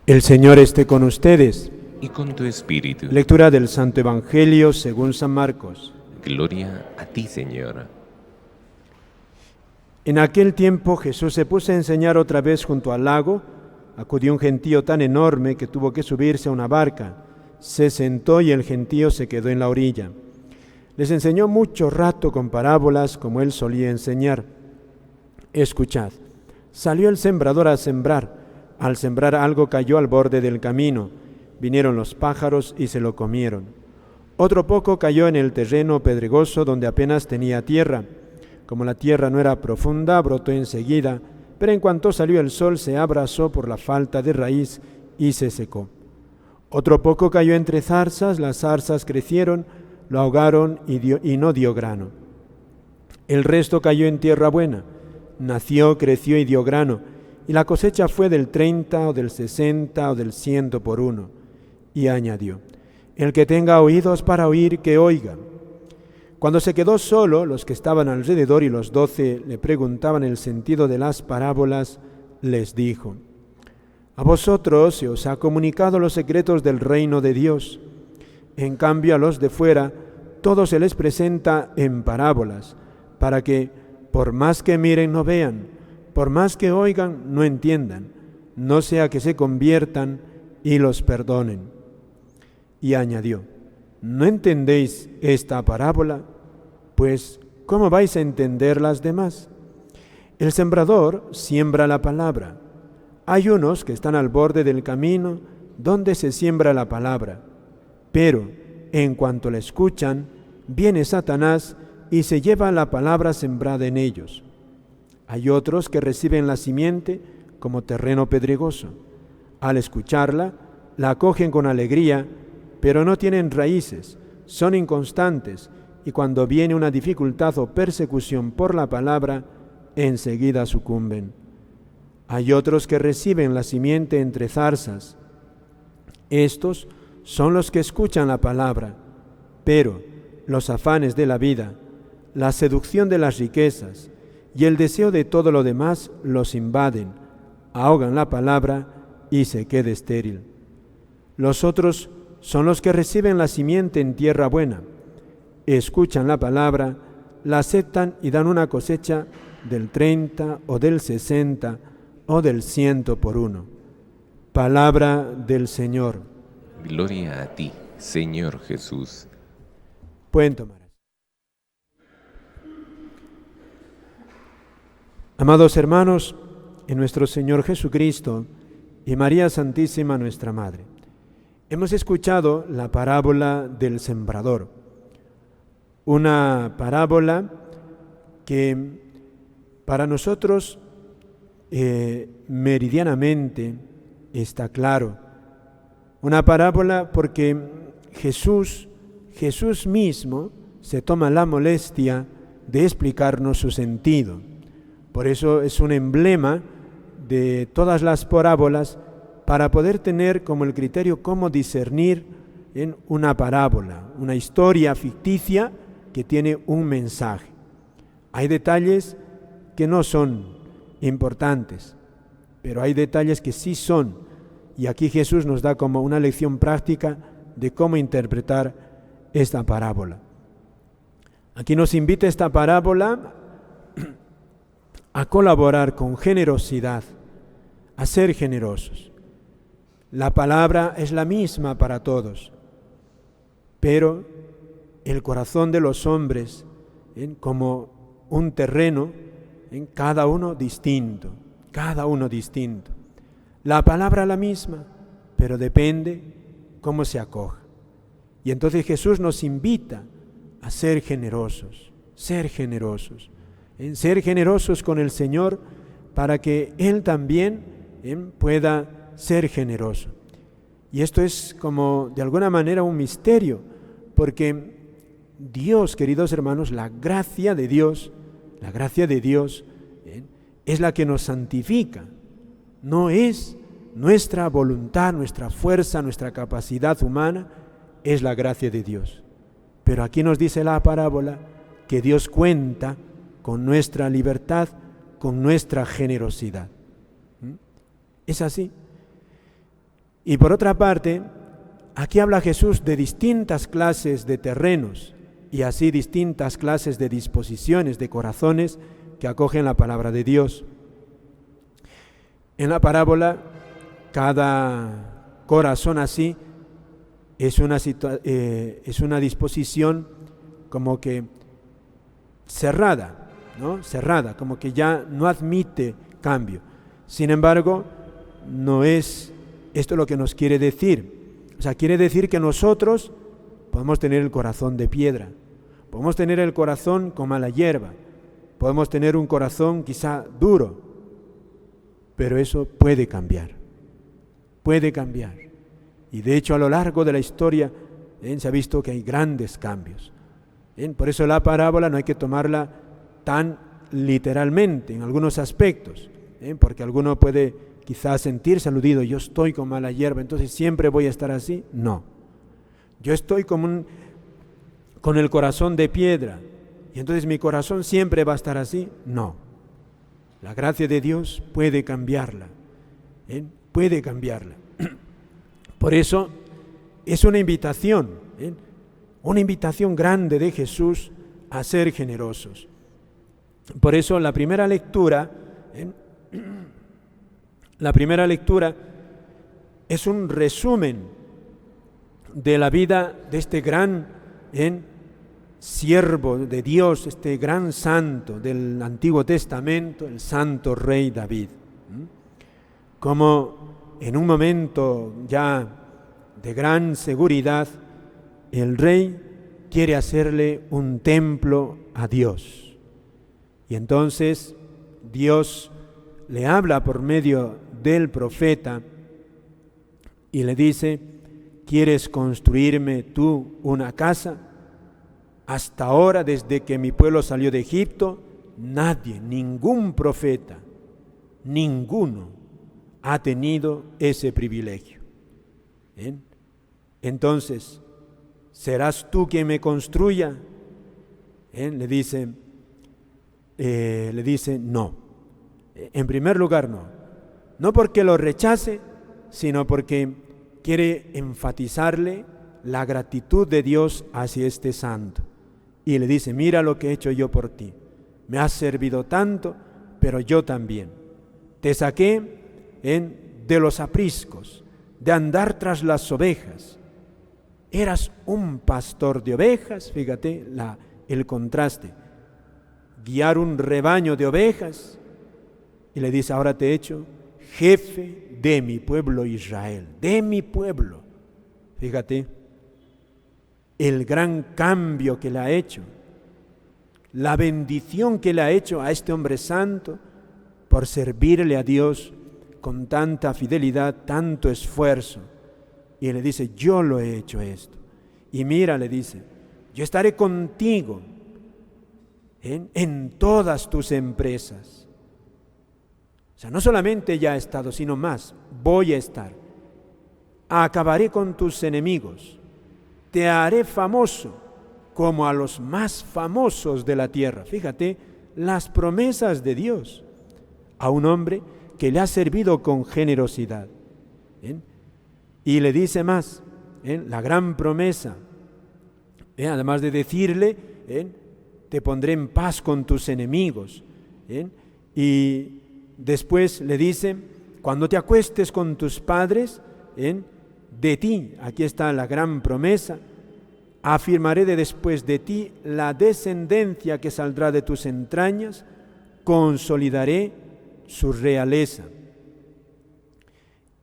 El Señor esté con ustedes. Y con tu espíritu. Lectura del Santo Evangelio según San Marcos. Gloria a ti, Señor. En aquel tiempo Jesús se puso a enseñar otra vez junto al lago. Acudió un gentío tan enorme que tuvo que subirse a una barca. Se sentó y el gentío se quedó en la orilla. Les enseñó mucho rato con parábolas como él solía enseñar. Escuchad, salió el sembrador a sembrar. Al sembrar algo cayó al borde del camino. Vinieron los pájaros y se lo comieron. Otro poco cayó en el terreno pedregoso donde apenas tenía tierra. Como la tierra no era profunda, brotó enseguida, pero en cuanto salió el sol se abrasó por la falta de raíz y se secó. Otro poco cayó entre zarzas, las zarzas crecieron, lo ahogaron y no dio grano. El resto cayó en tierra buena, nació, creció y dio grano, y la cosecha fue del 30 o del 60 o del 100 por uno. Y añadió, el que tenga oídos para oír, que oiga. Cuando se quedó solo, los que estaban alrededor y los 12 le preguntaban el sentido de las parábolas, les dijo, a vosotros se os ha comunicado los secretos del reino de Dios. En cambio a los de fuera, todo se les presenta en parábolas, para que, por más que miren, no vean, por más que oigan, no entiendan, no sea que se conviertan y los perdonen. Y añadió, ¿no entendéis esta parábola? Pues, ¿cómo vais a entender las demás? El sembrador siembra la palabra. Hay unos que están al borde del camino donde se siembra la palabra, pero en cuanto la escuchan, viene Satanás y se lleva la palabra sembrada en ellos. Hay otros que reciben la simiente como terreno pedregoso. Al escucharla, la acogen con alegría, pero no tienen raíces, son inconstantes, y cuando viene una dificultad o persecución por la palabra, enseguida sucumben. Hay otros que reciben la simiente entre zarzas. Estos son los que escuchan la palabra, pero los afanes de la vida, la seducción de las riquezas y el deseo de todo lo demás los invaden, ahogan la palabra y se queda estéril. Los otros son los que reciben la simiente en tierra buena, escuchan la palabra, la aceptan y dan una cosecha del 30 o del 60 o del 100 por uno. Palabra del Señor. Gloria a ti, Señor Jesús. Pueden tomar. Amados hermanos, en nuestro Señor Jesucristo y María Santísima nuestra Madre, hemos escuchado la parábola del sembrador, una parábola que para nosotros meridianamente está claro, una parábola porque Jesús mismo se toma la molestia de explicarnos su sentido. Por eso es un emblema de todas las parábolas para poder tener como el criterio cómo discernir en una parábola, una historia ficticia que tiene un mensaje. Hay detalles que no son importantes, pero hay detalles que sí son, y aquí Jesús nos da como una lección práctica de cómo interpretar esta parábola. Aquí nos invita esta parábola a colaborar con generosidad, a ser generosos. La palabra es la misma para todos, pero el corazón de los hombres, como un terreno, cada uno distinto. La palabra la misma, pero depende cómo se acoja. Y entonces Jesús nos invita a ser generosos, ser generosos con el Señor para que Él también pueda ser generoso. Y esto es como de alguna manera un misterio, porque Dios, queridos hermanos, la gracia de Dios es la que nos santifica. No es nuestra voluntad, nuestra fuerza, nuestra capacidad humana, es la gracia de Dios. Pero aquí nos dice la parábola que Dios cuenta con nuestra libertad, con nuestra generosidad. Es así. Y por otra parte, aquí habla Jesús de distintas clases de terrenos y así distintas clases de disposiciones de corazones que acogen la palabra de Dios. En la parábola, cada corazón así es una disposición como que cerrada, ¿no? Cerrada, como que ya no admite cambio. Sin embargo, no es esto lo que nos quiere decir. O sea, quiere decir que nosotros podemos tener el corazón de piedra, podemos tener el corazón con mala hierba, podemos tener un corazón quizá duro, pero eso puede cambiar, puede cambiar. Y de hecho a lo largo de la historia se ha visto que hay grandes cambios. Por eso la parábola no hay que tomarla tan literalmente en algunos aspectos, porque alguno puede quizás sentirse aludido, yo estoy con mala hierba, entonces siempre voy a estar así. No, yo estoy con el corazón de piedra, y entonces mi corazón siempre va a estar así. No. La gracia de Dios puede cambiarla, puede cambiarla. Por eso es una invitación grande de Jesús a ser generosos. Por eso la primera lectura es un resumen de la vida de este gran siervo de Dios, este gran santo del Antiguo Testamento, el santo rey David. Como en un momento ya de gran seguridad, el rey quiere hacerle un templo a Dios. Y entonces Dios le habla por medio del profeta y le dice, ¿quieres construirme tú una casa? Hasta ahora, desde que mi pueblo salió de Egipto, nadie, ningún profeta, ninguno ha tenido ese privilegio. Entonces, ¿serás tú quien me construya? Le dice, no. En primer lugar, no porque lo rechace, sino porque quiere enfatizarle la gratitud de Dios hacia este santo. Y le dice, mira lo que he hecho yo por ti. Me has servido tanto, pero yo también. Te saqué de los apriscos, de andar tras las ovejas. Eras un pastor de ovejas, fíjate el contraste. Guiar un rebaño de ovejas. Y le dice, ahora te he hecho jefe de mi pueblo Israel, de mi pueblo. Fíjate el gran cambio que le ha hecho, la bendición que le ha hecho a este hombre santo por servirle a Dios con tanta fidelidad, tanto esfuerzo. Y le dice, yo lo he hecho esto. Y mira, le dice, yo estaré contigo en todas tus empresas. O sea, no solamente ya he estado, sino más, voy a estar. Acabaré con tus enemigos. Te haré famoso como a los más famosos de la tierra. Fíjate las promesas de Dios a un hombre que le ha servido con generosidad. Y le dice más, la gran promesa, además de decirle, te pondré en paz con tus enemigos. Y después le dice, cuando te acuestes con tus padres, de ti, aquí está la gran promesa, afirmaré de después de ti la descendencia que saldrá de tus entrañas, consolidaré su realeza.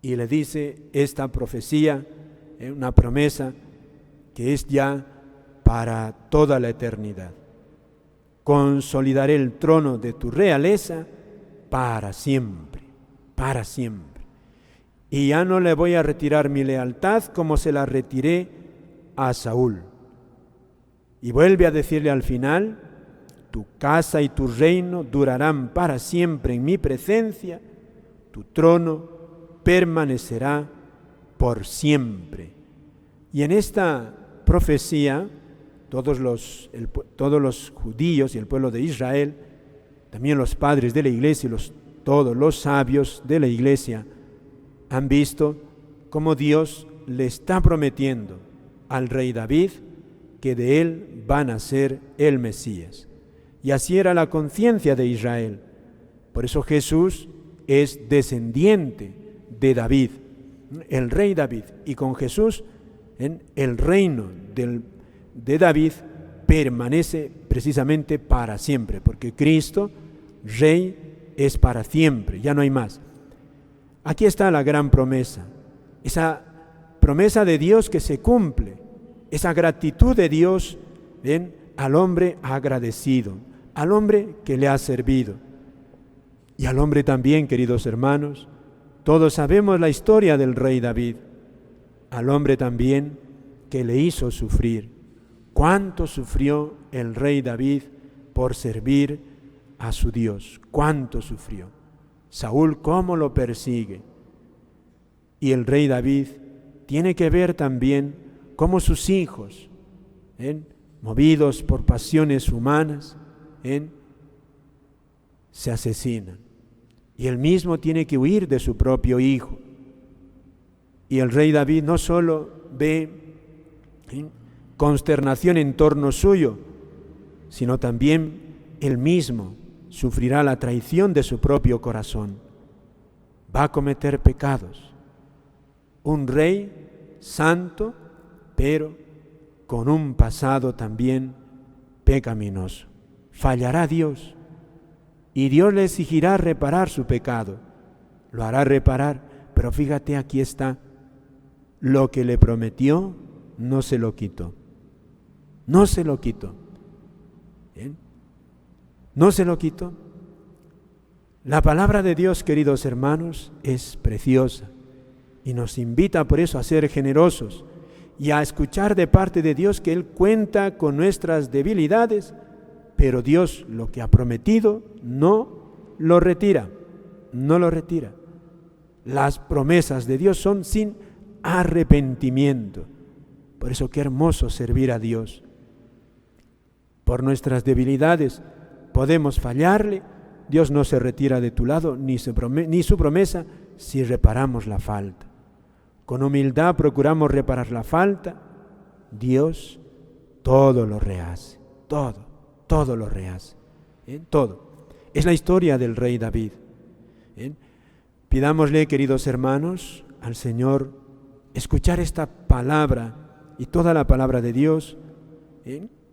Y le dice esta profecía, una promesa que es ya para toda la eternidad. Consolidaré el trono de tu realeza para siempre, para siempre. Y ya no le voy a retirar mi lealtad como se la retiré a Saúl. Y vuelve a decirle al final, tu casa y tu reino durarán para siempre en mi presencia, tu trono permanecerá por siempre. Y en esta profecía, todos los judíos y el pueblo de Israel, también los padres de la iglesia y todos los sabios de la iglesia, han visto cómo Dios le está prometiendo al rey David que de él va a nacer el Mesías. Y así era la conciencia de Israel. Por eso Jesús es descendiente de David, el rey David. Y con Jesús, el reino de David permanece precisamente para siempre, porque Cristo, rey, es para siempre, ya no hay más. Aquí está la gran promesa, esa promesa de Dios que se cumple, esa gratitud de Dios al hombre agradecido, al hombre que le ha servido. Y al hombre también, queridos hermanos, todos sabemos la historia del rey David, al hombre también que le hizo sufrir. ¿Cuánto sufrió el rey David por servir a su Dios? ¿Cuánto sufrió? Saúl, ¿cómo lo persigue? Y el rey David tiene que ver también cómo sus hijos, movidos por pasiones humanas, se asesinan. Y él mismo tiene que huir de su propio hijo. Y el rey David no solo ve consternación en torno suyo, sino también él mismo sufrirá la traición de su propio corazón. Va a cometer pecados. Un rey santo, pero con un pasado también pecaminoso. Fallará Dios y Dios le exigirá reparar su pecado. Lo hará reparar, pero fíjate, aquí está. Lo que le prometió no se lo quitó. No se lo quitó. ¿Bien? No se lo quitó. La palabra de Dios, queridos hermanos, es preciosa y nos invita por eso a ser generosos y a escuchar de parte de Dios que Él cuenta con nuestras debilidades, pero Dios lo que ha prometido no lo retira, no lo retira. Las promesas de Dios son sin arrepentimiento. Por eso qué hermoso servir a Dios. Por nuestras debilidades podemos fallarle, Dios no se retira de tu lado, ni su promesa, si reparamos la falta. Con humildad procuramos reparar la falta, Dios todo lo rehace, todo lo rehace, todo. Es la historia del rey David. Pidámosle, queridos hermanos, al Señor escuchar esta palabra y toda la palabra de Dios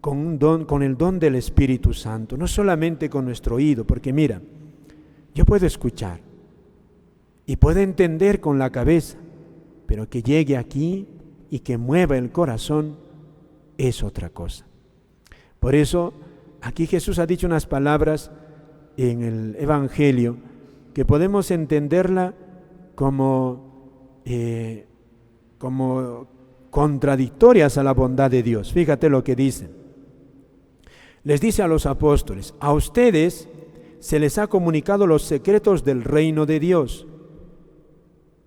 con el don del Espíritu Santo, no solamente con nuestro oído, porque mira, yo puedo escuchar y puedo entender con la cabeza, pero que llegue aquí y que mueva el corazón es otra cosa. Por eso aquí Jesús ha dicho unas palabras en el Evangelio que podemos entenderla como contradictorias a la bondad de Dios. Fíjate lo que dice. Les dice a los apóstoles: a ustedes se les ha comunicado los secretos del reino de Dios.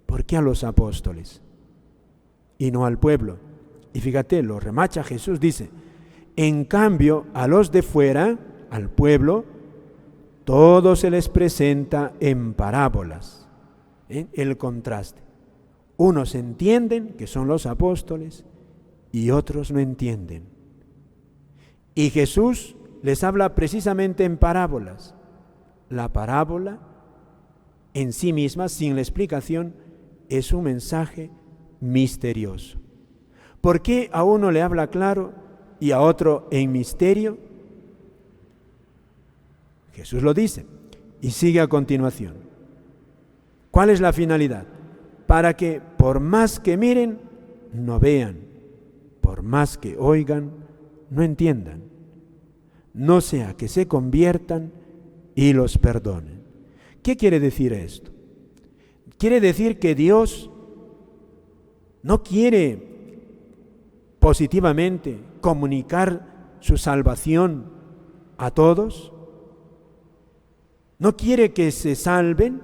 ¿Por qué a los apóstoles y no al pueblo? Y fíjate, lo remacha Jesús, dice: en cambio, a los de fuera, al pueblo, todo se les presenta en parábolas. El contraste. Unos entienden, que son los apóstoles, y otros no entienden. Y Jesús les habla precisamente en parábolas. La parábola en sí misma, sin la explicación, es un mensaje misterioso. ¿Por qué a uno le habla claro y a otro en misterio? Jesús lo dice y sigue a continuación. ¿Cuál es la finalidad? Para que por más que miren, no vean, por más que oigan, no entiendan, no sea que se conviertan y los perdonen. ¿Qué quiere decir esto? Quiere decir que Dios no quiere positivamente comunicar su salvación a todos, no quiere que se salven,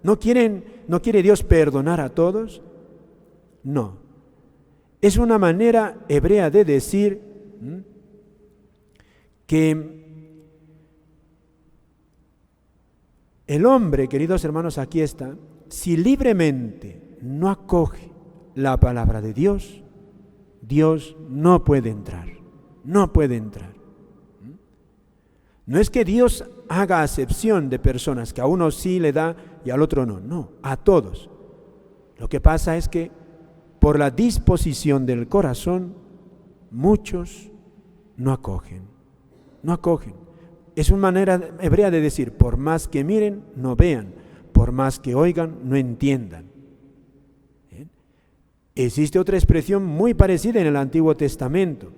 no quiere Dios perdonar a todos. No, es una manera hebrea de decir que el hombre, queridos hermanos, aquí está, si libremente no acoge la palabra de Dios, Dios no puede entrar, no puede entrar. No es que Dios haga acepción de personas, que a uno sí le da y al otro no, no, a todos. Lo que pasa es que por la disposición del corazón, muchos no acogen, no acogen. Es una manera hebrea de decir, por más que miren, no vean, por más que oigan, no entiendan. Existe otra expresión muy parecida en el Antiguo Testamento,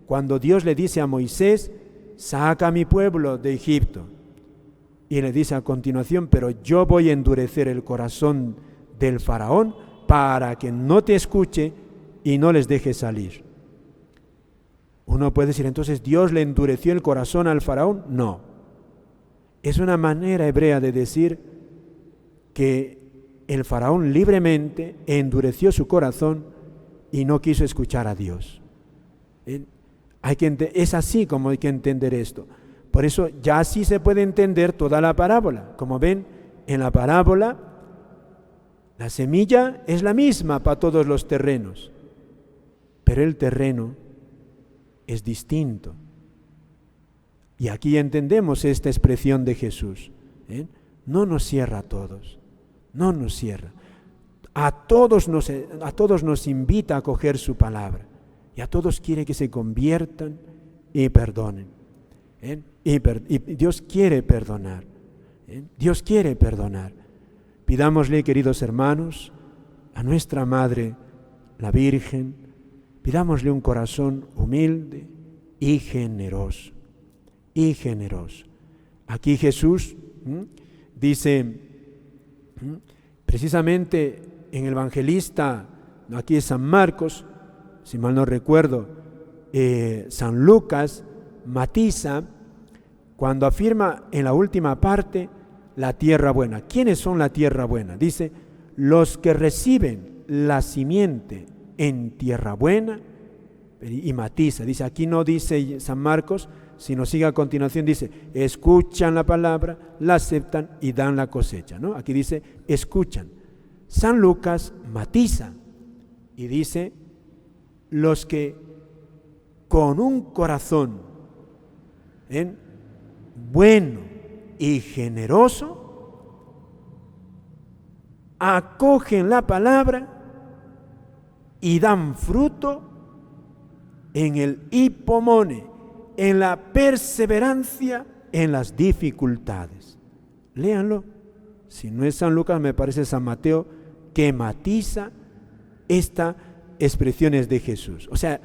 cuando Dios le dice a Moisés, saca a mi pueblo de Egipto. Y le dice a continuación, pero yo voy a endurecer el corazón del faraón para que no te escuche y no les deje salir. Uno puede decir, entonces, ¿Dios le endureció el corazón al faraón? No. Es una manera hebrea de decir que el faraón libremente endureció su corazón y no quiso escuchar a Dios. Es así como hay que entender esto. Por eso ya así se puede entender toda la parábola. Como ven, en la parábola la semilla es la misma para todos los terrenos, pero el terreno es distinto. Y aquí entendemos esta expresión de Jesús. No nos cierra a todos, no nos cierra. A todos nos invita a coger su palabra y a todos quiere que se conviertan y perdonen. Y Dios quiere perdonar. Dios quiere perdonar. Pidámosle, queridos hermanos, a nuestra Madre, la Virgen, pidámosle un corazón humilde y generoso. Y generoso. Aquí Jesús dice, precisamente en el evangelista, aquí es San Marcos, si mal no recuerdo, San Lucas matiza cuando afirma en la última parte la tierra buena. ¿Quiénes son la tierra buena? Dice, los que reciben la simiente en tierra buena, y matiza, dice, aquí no dice San Marcos, sino sigue a continuación, dice, escuchan la palabra, la aceptan y dan la cosecha, ¿no? Aquí dice, escuchan. San Lucas matiza y dice, los que con un corazón bueno y generoso acogen la palabra y dan fruto en el hipomone, en la perseverancia en las dificultades. Léanlo. Si no es San Lucas, me parece San Mateo, que matiza estas expresiones de Jesús. O sea,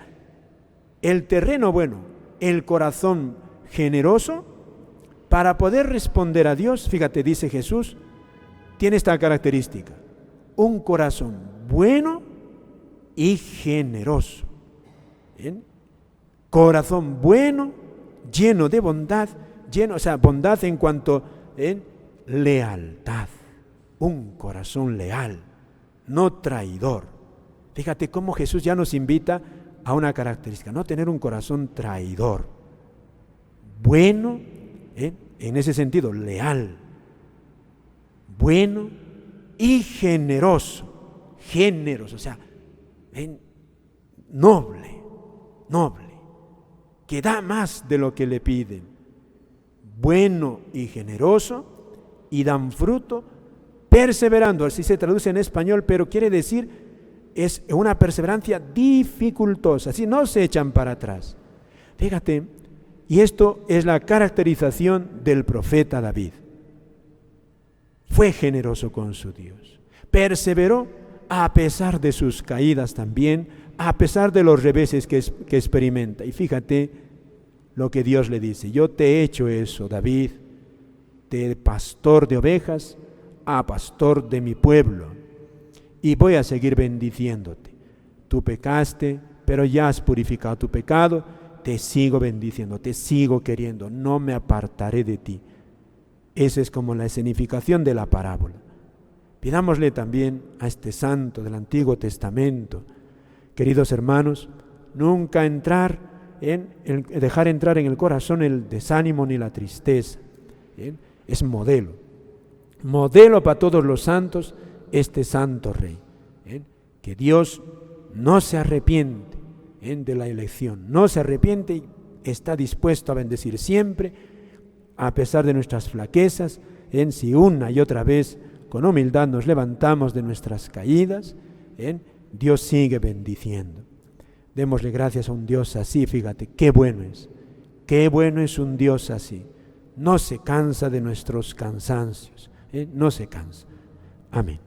el terreno bueno, el corazón generoso, para poder responder a Dios, fíjate, dice Jesús, tiene esta característica, un corazón bueno y generoso. ¿Bien? Corazón bueno, lleno de bondad, bondad en cuanto lealtad, un corazón leal, no traidor. Fíjate cómo Jesús ya nos invita a una característica, no tener un corazón traidor, bueno, en ese sentido, leal, bueno y generoso, o sea, noble, que da más de lo que le piden, bueno y generoso, y dan fruto, perseverando, así se traduce en español, pero quiere decir, es una perseverancia dificultosa, así no se echan para atrás. Fíjate, y esto es la caracterización del profeta David. Fue generoso con su Dios, perseveró a pesar de sus caídas también, a pesar de los reveses que experimenta. Y fíjate lo que Dios le dice, yo te he hecho eso, David, de pastor de ovejas a pastor de mi pueblo, y voy a seguir bendiciéndote. Tú pecaste, pero ya has purificado tu pecado, te sigo bendiciendo, te sigo queriendo, no me apartaré de ti. Esa es como la escenificación de la parábola. Pidámosle también a este santo del Antiguo Testamento, queridos hermanos, nunca dejar entrar en el corazón el desánimo ni la tristeza. Es modelo para todos los santos este santo rey. que Dios no se arrepiente de la elección, no se arrepiente y está dispuesto a bendecir siempre, a pesar de nuestras flaquezas, si una y otra vez con humildad nos levantamos de nuestras caídas, Dios sigue bendiciendo. Démosle gracias a un Dios así, fíjate, qué bueno es un Dios así. No se cansa de nuestros cansancios, no se cansa. Amén.